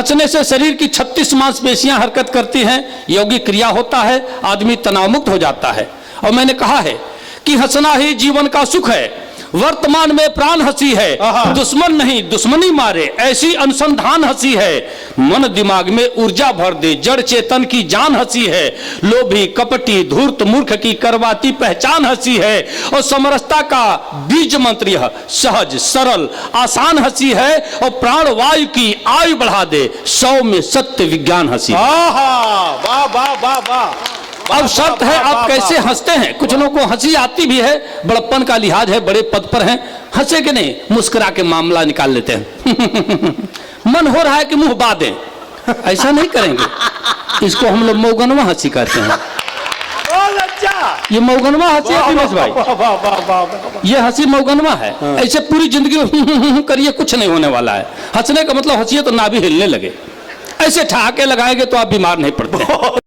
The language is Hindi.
हंसने से शरीर की 36 मांसपेशियां हरकत करती हैं, यौगिक क्रिया होता है, आदमी तनाव मुक्त हो जाता है। और मैंने कहा है कि हंसना ही जीवन का सुख है। वर्तमान में प्राण हंसी है, दुश्मन नहीं दुश्मनी मारे, ऐसी अनुसंधान हंसी है। मन दिमाग में ऊर्जा भर दे, जड़ चेतन की जान हंसी है। लोभी कपटी धूर्त मूर्ख की करवाती पहचान हंसी है। और समरसता का बीज मंत्र यह सहज सरल आसान हंसी है। और प्राण वायु की आयु बढ़ा दे, 100 में सत्य विज्ञान हंसी। वाह वाह वाह वाह। अब शर्त है आप कैसे हंसते हैं। कुछ लोगों को हंसी आती भी है, बड़प्पन का लिहाज है, बड़े पद पर हैं, हंसे के नहीं, मुस्कुरा के मामला निकाल लेते हैं। मन हो रहा है कि मुंह बांधे, ऐसा नहीं करेंगे। इसको हम लोग मौगनवा हंसी कहते हैं। ये मौगनवा हंसी है दिनेश भाई, ये हंसी मौगनवा है। ऐसे पूरी जिंदगी करिए, कुछ नहीं होने वाला है। हंसने का मतलब हंसिए तो नाभि हिलने लगे, ऐसे ठहाके लगाएंगे तो आप बीमार नहीं पड़ते।